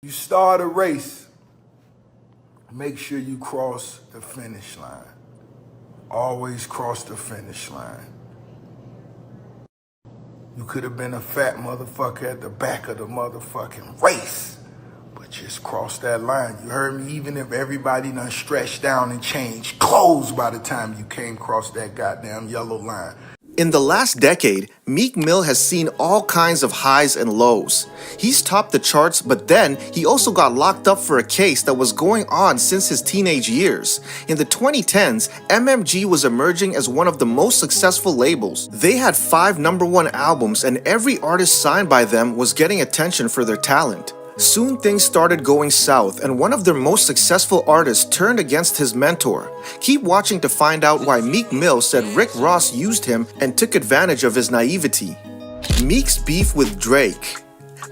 You start a race, make sure you cross the finish line. Always cross the finish line. You could have been a fat motherfucker at the back of the motherfucking race, but just cross that line. You heard me? Even if everybody done stretched down and changed clothes by the time you came across that goddamn yellow line. In the last decade, Meek Mill has seen all kinds of highs and lows. He's topped the charts, but then he also got locked up for a case that was going on since his teenage years. In the 2010s, MMG was emerging as one of the most successful labels. They had 5 #1 albums, and every artist signed by them was getting attention for their talent. Soon things started going south, and one of their most successful artists turned against his mentor. Keep watching to find out why Meek Mill said Rick Ross used him and took advantage of his naivety. Meek's beef with Drake.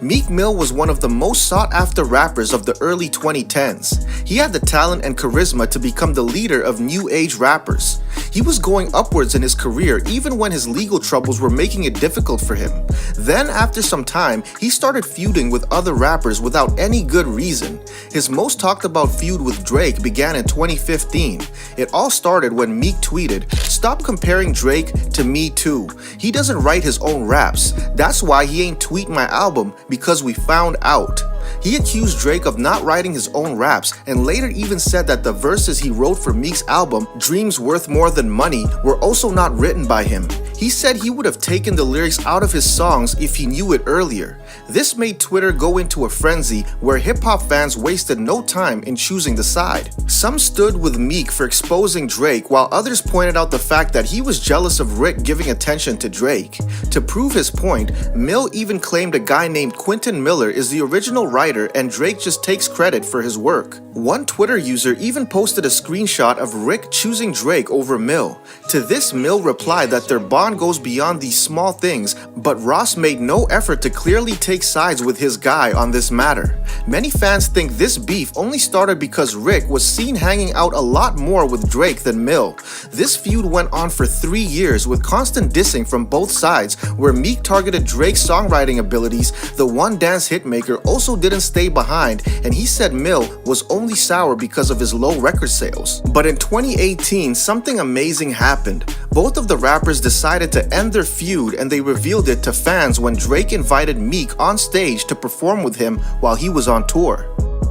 Meek Mill was one of the most sought-after rappers of the early 2010s. He had the talent and charisma to become the leader of new age rappers. He was going upwards in his career even when his legal troubles were making it difficult for him. Then, after some time, he started feuding with other rappers without any good reason. His most talked about feud with Drake began in 2015. It all started when Meek tweeted, "Stop comparing Drake to me too. He doesn't write his own raps. That's why he ain't tweet my album, because we found out." He accused Drake of not writing his own raps and later even said that the verses he wrote for Meek's album, Dreams Worth More Than Money, were also not written by him. He said he would have taken the lyrics out of his songs if he knew it earlier. This made Twitter go into a frenzy where hip-hop fans wasted no time in choosing the side. Some stood with Meek for exposing Drake, while others pointed out the fact that he was jealous of Rick giving attention to Drake. To prove his point, Mill even claimed a guy named Quentin Miller is the original writer and Drake just takes credit for his work. One Twitter user even posted a screenshot of Rick choosing Drake over Mill. To this, Mill replied that their bond goes beyond these small things, but Ross made no effort to clearly take sides with his guy on this matter. Many fans think this beef only started because Rick was seen hanging out a lot more with Drake than Mill. This feud went on for 3 years with constant dissing from both sides, where Meek targeted Drake's songwriting abilities. The One Dance hitmaker also didn't stay behind, and he said Mill was only sour because of his low record sales. But in 2018, something amazing happened. Both of the rappers decided to end their feud, and they revealed it to fans when Drake invited Meek on stage to perform with him while he was on tour.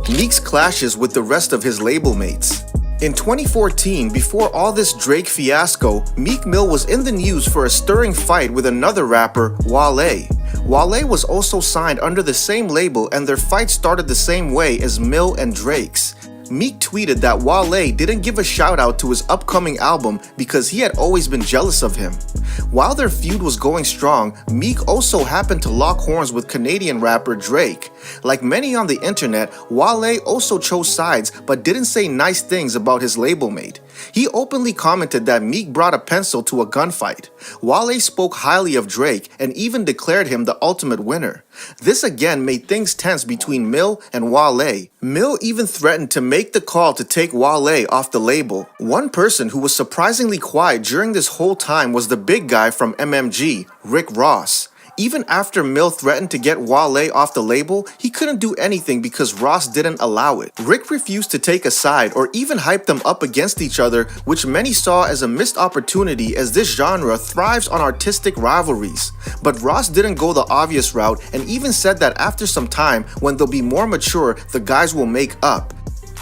Meek's clashes with the rest of his label mates. In 2014, before all this Drake fiasco, Meek Mill was in the news for a stirring fight with another rapper, Wale. Wale was also signed under the same label, and their fight started the same way as Mill and Drake's. Meek tweeted that Wale didn't give a shout out to his upcoming album because he had always been jealous of him. While their feud was going strong, Meek also happened to lock horns with Canadian rapper Drake. Like many on the internet, Wale also chose sides but didn't say nice things about his label mate. He openly commented that Meek brought a pencil to a gunfight. Wale spoke highly of Drake and even declared him the ultimate winner. This again made things tense between Mill and Wale. Mill even threatened to make the call to take Wale off the label. One person who was surprisingly quiet during this whole time was the big guy from MMG, Rick Ross. Even after Mill threatened to get Wale off the label, he couldn't do anything because Ross didn't allow it. Rick refused to take a side or even hype them up against each other, which many saw as a missed opportunity as this genre thrives on artistic rivalries. But Ross didn't go the obvious route and even said that after some time, when they'll be more mature, the guys will make up.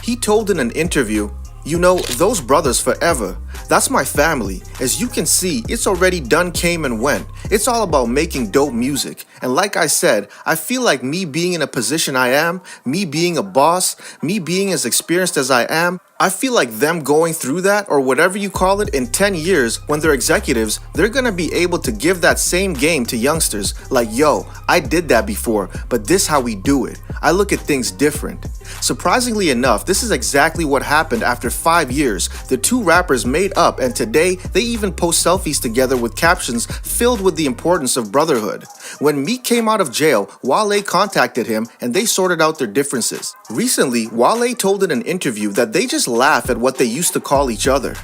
He told in an interview, "You know, those brothers forever. That's my family. As you can see, it's already done came and went. It's all about making dope music. And like I said, I feel like me being in a position I am, me being a boss, me being as experienced as I am, I feel like them going through that, or whatever you call it, in 10 years, when they're executives, they're gonna be able to give that same game to youngsters. Like, yo, I did that before, but this how we do it. I look at things different." Surprisingly enough, this is exactly what happened after 5 years. The two rappers made up, and today, they even post selfies together with captions filled with the importance of brotherhood. When Meek came out of jail, Wale contacted him and they sorted out their differences. Recently, Wale told in an interview that they just laugh at what they used to call each other.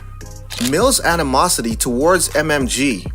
Mill's animosity towards MMG.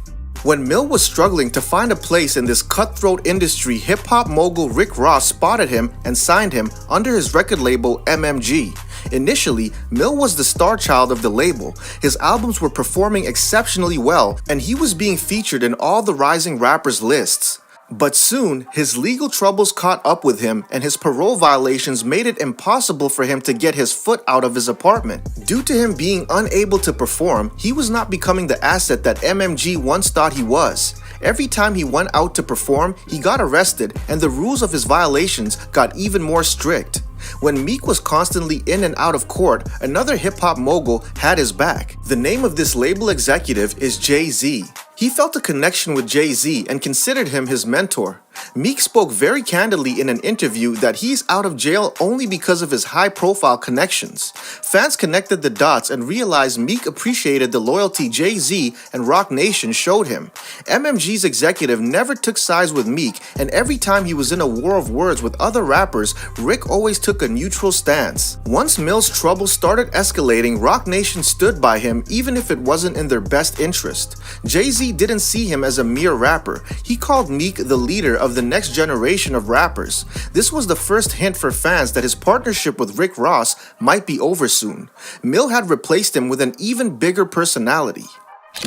When Mill was struggling to find a place in this cutthroat industry, hip-hop mogul Rick Ross spotted him and signed him under his record label MMG. Initially, Mill was the star child of the label. His albums were performing exceptionally well, and he was being featured in all the rising rappers' lists. But soon, his legal troubles caught up with him, and his parole violations made it impossible for him to get his foot out of his apartment. Due to him being unable to perform, he was not becoming the asset that MMG once thought he was. Every time he went out to perform, he got arrested, and the rules of his violations got even more strict. When Meek was constantly in and out of court, another hip-hop mogul had his back. The name of this label executive is Jay-Z. He felt a connection with Jay-Z and considered him his mentor. Meek spoke very candidly in an interview that he's out of jail only because of his high-profile connections. Fans connected the dots and realized Meek appreciated the loyalty Jay-Z and Roc Nation showed him. MMG's executive never took sides with Meek, and every time he was in a war of words with other rappers, Rick always took a neutral stance. Once Mill's trouble started escalating, Roc Nation stood by him even if it wasn't in their best interest. Jay-Z didn't see him as a mere rapper. He called Meek the leader of the next generation of rappers. This was the first hint for fans that his partnership with Rick Ross might be over soon. Mill had replaced him with an even bigger personality.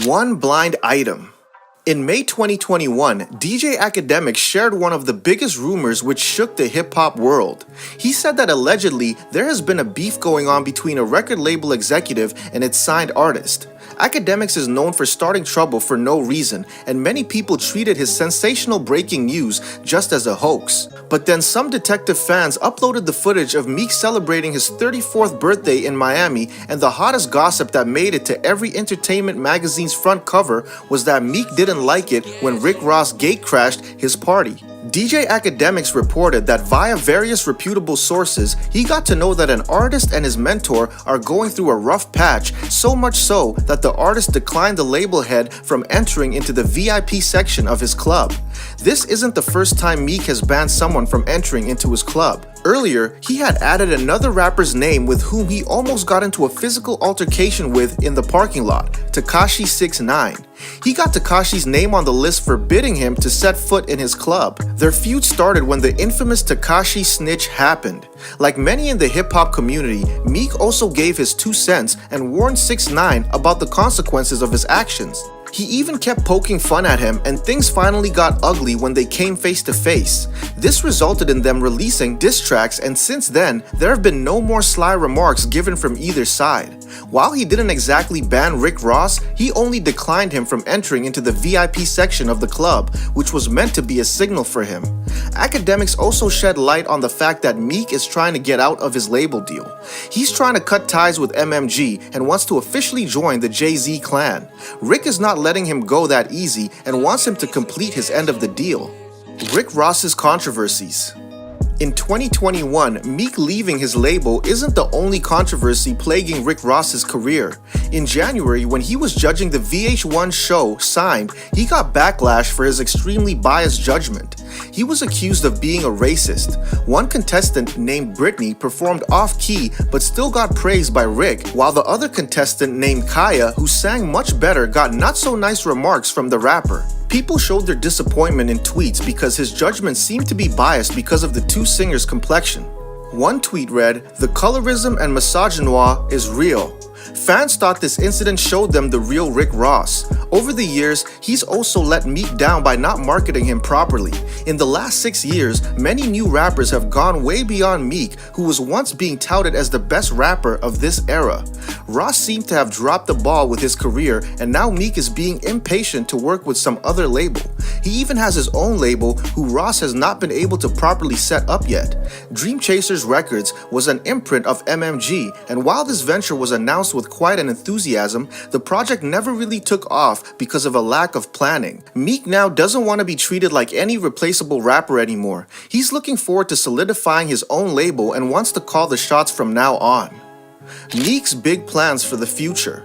One blind item. In May 2021, DJ Academics shared one of the biggest rumors which shook the hip-hop world. He said that allegedly there has been a beef going on between a record label executive and its signed artist. Academics is known for starting trouble for no reason, and many people treated his sensational breaking news just as a hoax. But then some detective fans uploaded the footage of Meek celebrating his 34th birthday in Miami, and the hottest gossip that made it to every entertainment magazine's front cover was that Meek didn't like it when Rick Ross gate-crashed his party. DJ Academics reported that via various reputable sources, he got to know that an artist and his mentor are going through a rough patch, so much so that the artist declined the label head from entering into the VIP section of his club. This isn't the first time Meek has banned someone from entering into his club. Earlier, he had added another rapper's name with whom he almost got into a physical altercation with in the parking lot, Tekashi 6ix9ine. He got Tekashi's name on the list, forbidding him to set foot in his club. Their feud started when the infamous Tekashi snitch happened. Like many in the hip-hop community, Meek also gave his 2 cents and warned 6ix9ine about the consequences of his actions. He even kept poking fun at him, and things finally got ugly when they came face to face. This resulted in them releasing diss tracks, and since then, there have been no more sly remarks given from either side. While he didn't exactly ban Rick Ross, he only declined him from entering into the VIP section of the club, which was meant to be a signal for him. Academics also shed light on the fact that Meek is trying to get out of his label deal. He's trying to cut ties with MMG and wants to officially join the Jay-Z clan. Rick is not letting him go that easy and wants him to complete his end of the deal. Rick Ross's controversies. In 2021, Meek leaving his label isn't the only controversy plaguing Rick Ross's career. In January, when he was judging the VH1 show Signed, he got backlash for his extremely biased judgment. He was accused of being a racist. One contestant named Brittany performed off-key but still got praised by Rick, while the other contestant named Kaya, who sang much better, got not-so-nice remarks from the rapper. People showed their disappointment in tweets because his judgment seemed to be biased because of the two singers' complexion. One tweet read, "The colorism and misogynoir is real." Fans thought this incident showed them the real Rick Ross. Over the years, he's also let Meek down by not marketing him properly. In the last 6 years, many new rappers have gone way beyond Meek, who was once being touted as the best rapper of this era. Ross seemed to have dropped the ball with his career, and now Meek is being impatient to work with some other label. He even has his own label, who Ross has not been able to properly set up yet. Dream Chasers Records was an imprint of MMG, and while this venture was announced with quite an enthusiasm, the project never really took off because of a lack of planning. Meek now doesn't want to be treated like any replaceable rapper anymore. He's looking forward to solidifying his own label and wants to call the shots from now on. Meek's big plans for the future.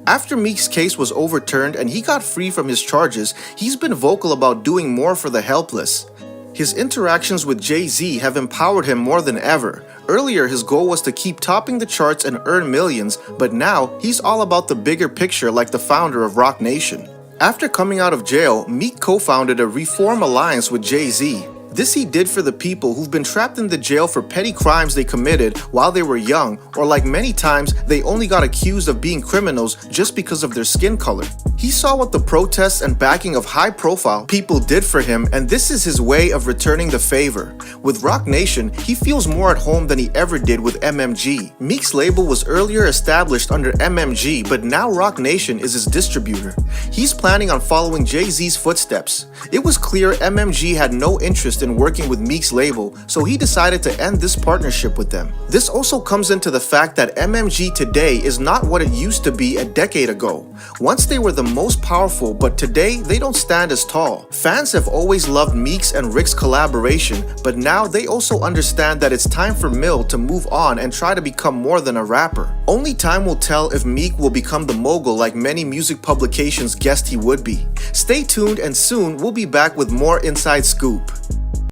After Meek's case was overturned and he got free from his charges, he's been vocal about doing more for the helpless. His interactions with Jay-Z have empowered him more than ever. Earlier, his goal was to keep topping the charts and earn millions, but now he's all about the bigger picture like the founder of Roc Nation. After coming out of jail, Meek co-founded a Reform Alliance with Jay-Z. This he did for the people who've been trapped in the jail for petty crimes they committed while they were young, or like many times, they only got accused of being criminals just because of their skin color. He saw what the protests and backing of high-profile people did for him, and this is his way of returning the favor. With Roc Nation, he feels more at home than he ever did with MMG. Meek's label was earlier established under MMG, but now Roc Nation is his distributor. He's planning on following Jay-Z's footsteps. It was clear MMG had no interest in working with Meek's label, so he decided to end this partnership with them. This also comes into the fact that MMG today is not what it used to be a decade ago. Once they were the most powerful, but today they don't stand as tall. Fans have always loved Meek's and Rick's collaboration, but now they also understand that it's time for Mill to move on and try to become more than a rapper. Only time will tell if Meek will become the mogul like many music publications guessed he would be. Stay tuned, and soon we'll be back with more Inside Scoop.